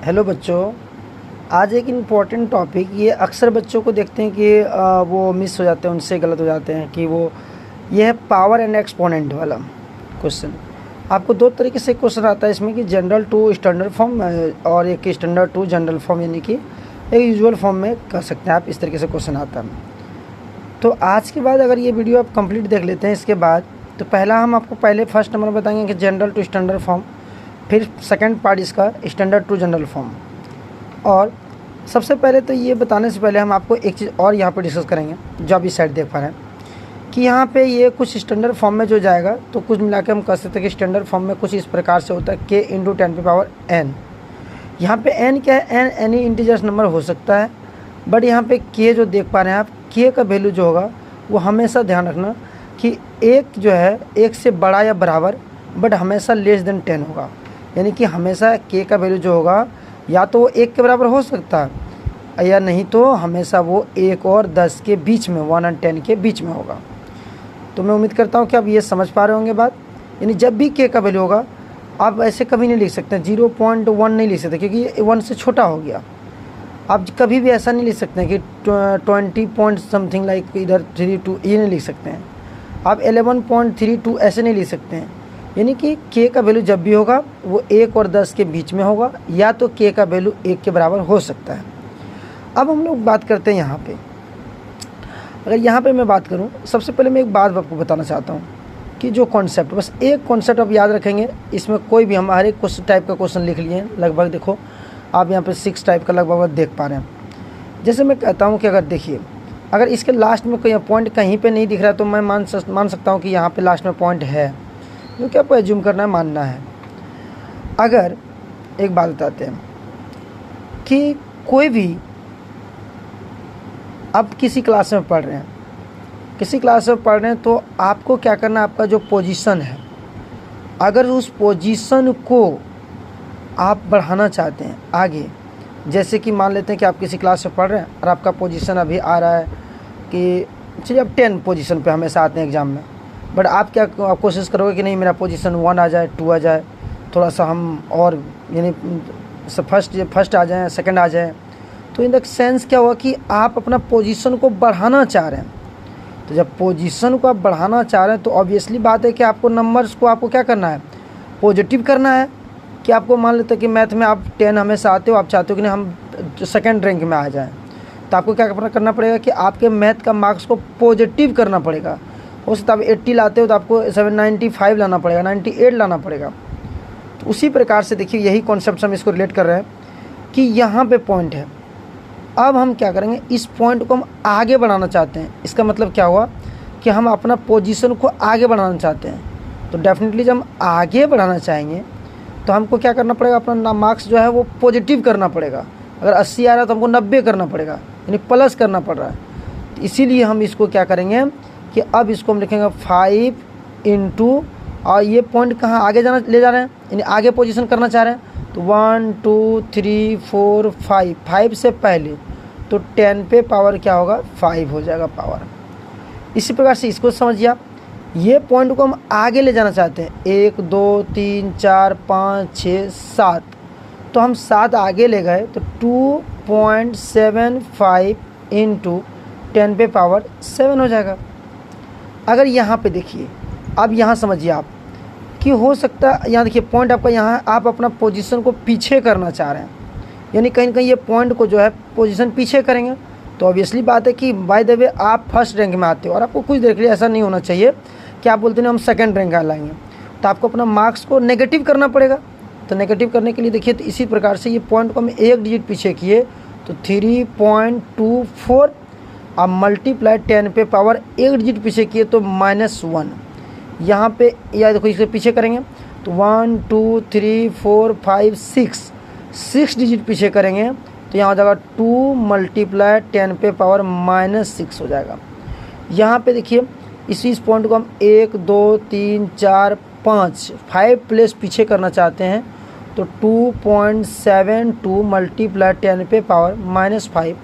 Hello बच्चों, आज एक इम्पॉर्टेंट टॉपिक ये अक्सर बच्चों को देखते हैं कि वो मिस हो जाते हैं, उनसे गलत हो जाते हैं कि वो ये है पावर एंड एक्सपोनेंट वाला क्वेश्चन। आपको दो तरीके से क्वेश्चन आता है इसमें कि जनरल टू स्टैंडर्ड फॉर्म और एक स्टैंडर्ड टू जनरल फॉर्म, यानी कि एक यूजुअल फॉर्म में कर सकते हैं आप। इस तरीके से क्वेश्चन आता है। तो आज के बाद अगर ये वीडियो आप कंप्लीट देख लेते हैं इसके बाद, तो पहला हम आपको पहले फर्स्ट नंबर बताएंगे कि जनरल टू स्टैंडर्ड फॉर्म, फिर सेकंड पार्ट इसका स्टैंडर्ड टू जनरल फॉर्म। और सबसे पहले तो ये बताने से पहले हम आपको एक चीज़ और यहाँ पे डिस्कस करेंगे, जो आप इस साइड देख पा रहे हैं कि यहाँ पे ये कुछ स्टैंडर्ड फॉर्म में जो जाएगा, तो कुछ मिला के हम कह सकते हैं कि स्टैंडर्ड फॉर्म में कुछ इस प्रकार से होता है k इंटू 10 पे पावर n। यहाँ पे n क्या है, n एनी इंटीजर्स नंबर हो सकता है, बट यहाँ पे k जो देख पा रहे हैं आप, k का वैल्यू जो होगा वो हमेशा ध्यान रखना कि एक जो है एक से बड़ा या बराबर, बट हमेशा लेस देन 10 होगा। यानी कि हमेशा k का वैल्यू जो होगा या तो वो 1 के बराबर हो सकता है, या नहीं तो हमेशा वो 1 और 10 के बीच में, 1 और 10 के बीच में होगा। तो मैं उम्मीद करता हूँ कि आप ये समझ पा रहे होंगे बात। यानी जब भी k का वैल्यू होगा आप ऐसे कभी नहीं लिख सकते, 0.1 नहीं लिख सकते क्योंककि ये 1 से छोटा हो गया। आप कभी भी ऐसा नहीं लिख सकते हैं कि 20 पॉइंट समथिंग लाइक इधर 32, ये नहीं लिख सकते हैं। आप 11.32 ऐसे नहीं लिख सकते हैं। यानी कि k का वैल्यू जब भी होगा वो 1 और 10 के बीच में होगा, या तो k का वैल्यू 1 के बराबर हो सकता है। अब हम लोग बात करते हैं यहाँ पे। अगर यहाँ पे मैं बात करूँ, सबसे पहले मैं एक बात आपको बताना चाहता हूँ कि जो कॉन्सेप्ट, बस एक कॉन्सेप्ट आप याद रखेंगे। इसमें कोई भी, हम हर एक टाइप का क्वेश्चन लिख लिए हैं लगभग। देखो आप यहाँ पे 6 टाइप का लगभग देख पा रहे हैं। जैसे मैं कहता हूँ कि अगर देखिए, अगर इसके लास्ट में कोई पॉइंट कहीं पर नहीं दिख रहा है, तो मैं मान सकता हूँ कि यहाँ पर लास्ट में पॉइंट है, जो कि आपको एज्यूम करना है, मानना है। अगर एक बात बताते हैं कि कोई भी, आप किसी क्लास में पढ़ रहे हैं, तो आपको क्या करना है, आपका जो पोजीशन है, अगर उस पोजीशन को आप बढ़ाना चाहते हैं आगे, जैसे कि मान लेते हैं कि आप किसी क्लास में पढ़ रहे हैं और आपका पोजीशन अभी आ रहा है कि चलिए आप 10 पोजीशन पे हमेशा आते हैं एग्ज़ाम में, बट आप क्या कोशिश करोगे कि नहीं मेरा पोजीशन 1 आ जाए, 2 आ जाए, थोड़ा सा हम और यानी फर्स्ट आ जाएं, सेकंड आ जाए। तो इन द सेंस क्या हुआ कि आप अपना पोजीशन को बढ़ाना चाह रहे हैं। तो जब पोजीशन को आप बढ़ाना चाह रहे हैं, तो ऑब्वियसली बात है कि आपको नंबर्स को आपको क्या करना है, पॉजिटिव करना है। कि आपको मान लेते हैं कि मैथ में आप 10 हमेशा आते हो, आप चाहते हो कि नहीं हम सेकेंड रैंक में आ जाएँ, तो आपको क्या करना पड़ेगा कि आपके मैथ का मार्क्स को पॉजिटिव करना पड़ेगा। हो सकता है आप 80 लाते हो तो आपको 795 लाना पड़ेगा, 98 लाना पड़ेगा। तो उसी प्रकार से देखिए, यही कॉन्सेप्ट हम इसको रिलेट कर रहे हैं कि यहाँ पे पॉइंट है। अब हम क्या करेंगे, इस पॉइंट को हम आगे बढ़ाना चाहते हैं। इसका मतलब क्या हुआ कि हम अपना पोजीशन को आगे बढ़ाना चाहते हैं। तो डेफिनेटली जब हम आगे बढ़ाना चाहेंगे तो हमको क्या करना पड़ेगा, अपना मार्क्स जो है वो पॉजिटिव करना पड़ेगा। अगर 80 आ रहा है तो हमको 90 करना पड़ेगा, यानी प्लस करना पड़ रहा है। तो इसीलिए हम इसको क्या करेंगे कि अब इसको हम लिखेंगे 5 इंटू, और ये पॉइंट कहाँ आगे ले जा रहे हैं, यानी आगे पोजीशन करना चाह रहे हैं। तो 1 2 3 4 5 से पहले, तो 10 पे पावर क्या होगा, 5 हो जाएगा पावर। इसी प्रकार से इसको समझिए आप, ये पॉइंट को हम आगे ले जाना चाहते हैं, 1 2 3 4 5 6 7, तो हम 7 आगे ले गए, तो 2.75 इंटू 10 पे पावर 7 हो जाएगा। अगर यहाँ पे देखिए, अब यहाँ समझिए आप कि हो सकता है, यहाँ देखिए पॉइंट आपका यहाँ, आप अपना पोजीशन को पीछे करना चाह रहे हैं, यानी कहीं ना कहीं ये पॉइंट को जो है पोजीशन पीछे करेंगे। तो ऑब्वियसली बात है कि बाय द वे आप फर्स्ट रैंक में आते हो, और आपको कुछ देर के लिए ऐसा नहीं होना चाहिए कि आप बोलते हैं हम सेकंड रैंक आ लाएंगे, तो आपको अपना मार्क्स को नेगेटिव करना पड़ेगा। तो नेगेटिव करने के लिए देखिए, तो इसी प्रकार से ये पॉइंट को हम एक डिजिट पीछे किए, तो 3.24, अब मल्टीप्लाई 10 पे पावर एक डिजिट पीछे किए तो -1। यहाँ पे या देखो इसके पीछे करेंगे तो 1 2 3 4 5 6 डिजिट पीछे करेंगे, तो यहाँ हो जाएगा 2 मल्टीप्लाई 10 पे पावर -6 हो जाएगा। यहाँ पे देखिए, इस पॉइंट को हम 1 2 3 4 5 प्लेस पीछे करना चाहते हैं, तो 2.72 मल्टीप्लाई 10 पे पावर -5।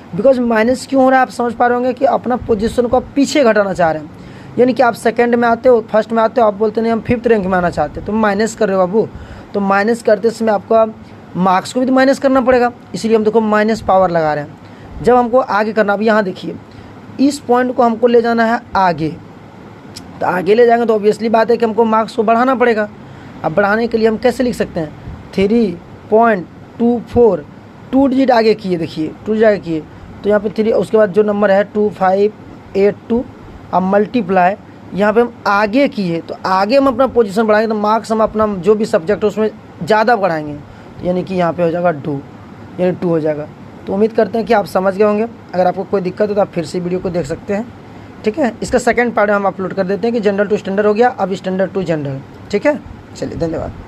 बिकॉज माइनस क्यों हो रहा है आप समझ पा रहे होंगे कि अपना पोजीशन को आप पीछे घटाना चाह रहे हैं। यानी कि आप सेकंड में आते हो, फर्स्ट में आते हो, आप बोलते नहीं हम 5th रैंक में आना चाहते हैं, तो माइनस कर रहे हो बाबू। तो माइनस करते समय आपका मार्क्स को भी तो माइनस करना पड़ेगा, इसीलिए हम देखो माइनस पावर लगा रहे हैं। जब हमको आगे करना, अब यहाँ देखिए इस पॉइंट को हमको ले जाना है आगे, तो आगे ले जाएंगे तो ऑब्वियसली बात है कि हमको मार्क्स को बढ़ाना पड़ेगा। अब बढ़ाने के लिए हम कैसे लिख सकते हैं, 3.24 2 डिजिट आगे किए, देखिए 2 डिजिट आगे किए तो यहाँ पे 3, उसके बाद जो नंबर है 2582, अब मल्टीप्लाई यहाँ पे हम आगे किए तो आगे हम अपना पोजीशन बढ़ाएंगे तो मार्क्स हम अपना जो भी सब्जेक्ट है उसमें ज़्यादा बढ़ाएंगे, तो यानी कि यहाँ पे हो जाएगा 2, यानी 2 हो जाएगा। तो उम्मीद करते हैं कि आप समझ गए होंगे। अगर आपको कोई दिक्कत हो तो आप फिर से वीडियो को देख सकते हैं, ठीक है। इसका सेकंड पार्ट हम अपलोड कर देते हैं कि जनरल टू स्टैंडर्ड हो गया, अब स्टैंडर्ड टू जनरल, ठीक है। चलिए धन्यवाद।